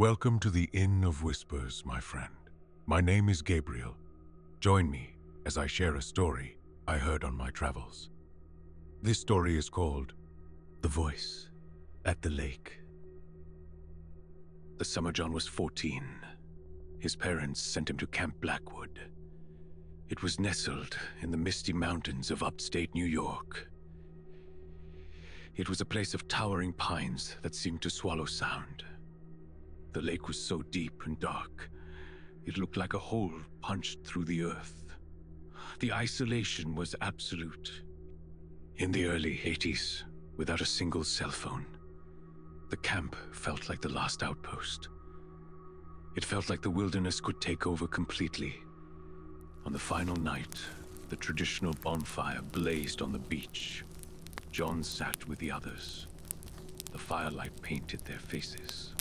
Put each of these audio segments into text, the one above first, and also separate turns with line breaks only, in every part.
Welcome to the Inn of Whispers, my friend. My name is Gabriel. Join me as I share a story I heard on my travels. This story is called The Voice at the Lake. The summer John was 14. His parents sent him to Camp Blackwood. It was nestled in the misty mountains of upstate New York. It was a place of towering pines that seemed to swallow sound. The lake was so deep and dark, it looked like a hole punched through the earth. The isolation was absolute. In the early 80s, without a single cell phone, the camp felt like the last outpost. It felt like the wilderness could take over completely. On the final night, the traditional bonfire blazed on the beach. John sat with the others. The firelight painted their faces.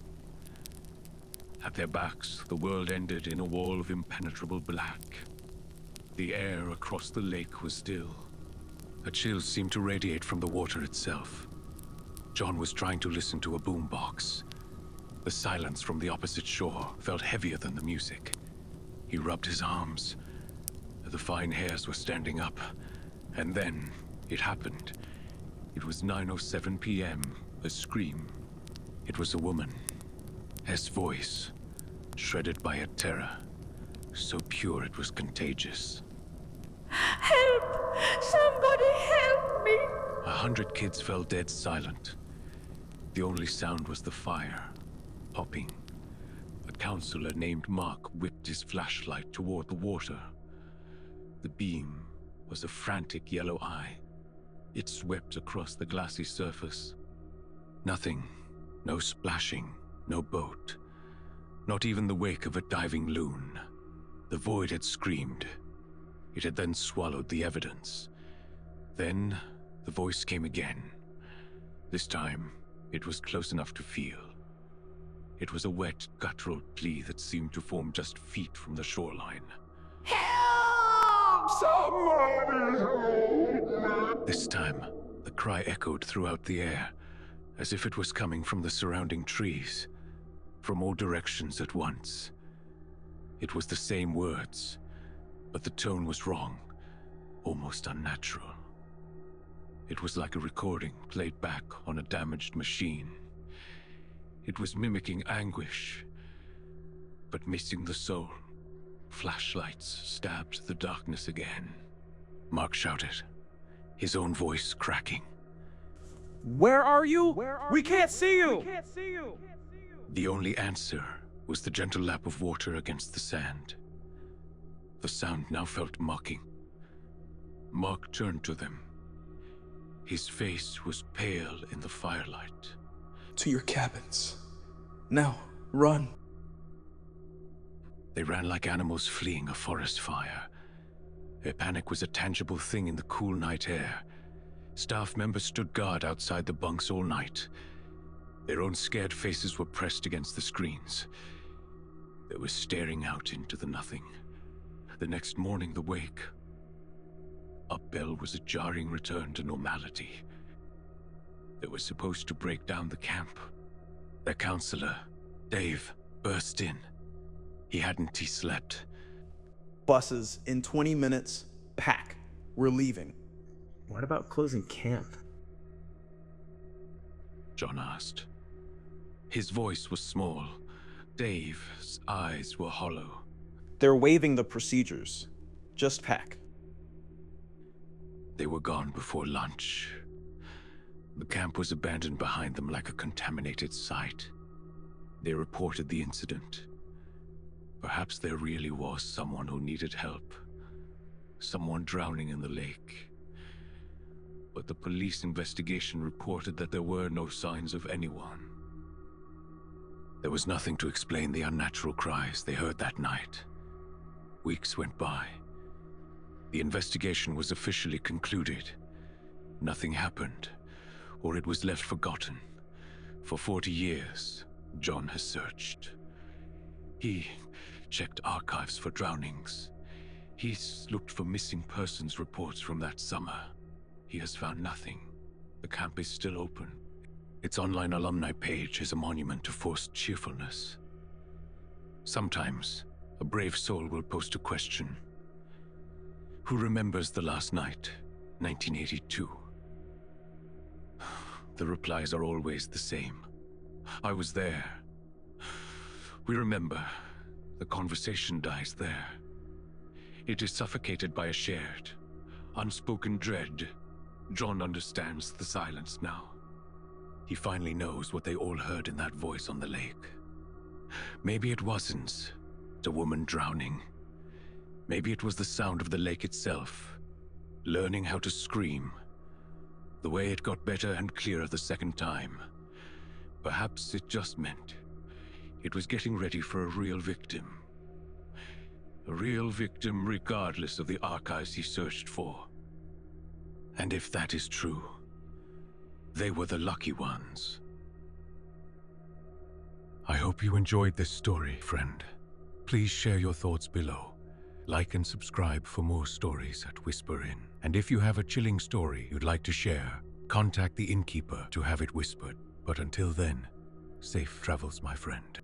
At their backs, the world ended in a wall of impenetrable black. The air across the lake was still. A chill seemed to radiate from the water itself. John was trying to listen to a boombox. The silence from the opposite shore felt heavier than the music. He rubbed his arms. The fine hairs were standing up. And then, it happened. It was 9:07 p.m., a scream. It was a woman. His voice, shredded by a terror, so pure it was contagious.
Help! Somebody help me!
100 kids fell dead silent. The only sound was the fire, popping. A counselor named Mark whipped his flashlight toward the water. The beam was a frantic yellow eye. It swept across the glassy surface. Nothing, no splashing. No boat. Not even the wake of a diving loon. The void had screamed. It had then swallowed the evidence. Then, the voice came again. This time, it was close enough to feel. It was a wet, guttural plea that seemed to form just feet from the shoreline.
Help!
Somebody help me!
This time, the cry echoed throughout the air, as if it was coming from the surrounding trees, from all directions at once. It was the same words, but the tone was wrong, almost unnatural. It was like a recording played back on a damaged machine. It was mimicking anguish, but missing the soul. Flashlights stabbed the darkness again. Mark shouted, his own voice cracking.
Where are you? We can't see you!
The only answer was the gentle lap of water against the sand. The sound now felt mocking. Mark turned to them. His face was pale in the firelight.
To your cabins. Now, run.
They ran like animals fleeing a forest fire. Their panic was a tangible thing in the cool night air. Staff members stood guard outside the bunks all night. Their own scared faces were pressed against the screens. They were staring out into the nothing. The next morning, the wake. A bell was a jarring return to normality. They were supposed to break down the camp. Their counselor, Dave, burst in. He slept.
Buses in 20 minutes, pack. We're leaving.
What about closing camp?
John asked. His voice was small. Dave's eyes were hollow.
They're waiving the procedures. Just pack.
They were gone before lunch. The camp was abandoned behind them like a contaminated site. They reported the incident. Perhaps there really was someone who needed help. Someone drowning in the lake. But the police investigation reported that there were no signs of anyone. There was nothing to explain the unnatural cries they heard that night. Weeks went by. The investigation was officially concluded. Nothing happened, or it was left forgotten. For 40 years, John has searched. He checked archives for drownings. He's looked for missing persons reports from that summer. He has found nothing. The camp is still open. Its online alumni page is a monument to forced cheerfulness. Sometimes, a brave soul will post a question. Who remembers the last night, 1982? The replies are always the same. I was there. We remember. The conversation dies there. It is suffocated by a shared, unspoken dread. John understands the silence now. He finally knows what they all heard in that voice on the lake. Maybe it wasn't a woman drowning. Maybe it was the sound of the lake itself, learning how to scream. The way it got better and clearer the second time. Perhaps it just meant it was getting ready for a real victim. A real victim regardless of the archives he searched for. And if that is true, they were the lucky ones. I hope you enjoyed this story, friend. Please share your thoughts below. Like and subscribe for more stories at WhisperInn. And if you have a chilling story you'd like to share, contact the innkeeper to have it whispered. But until then, safe travels, my friend.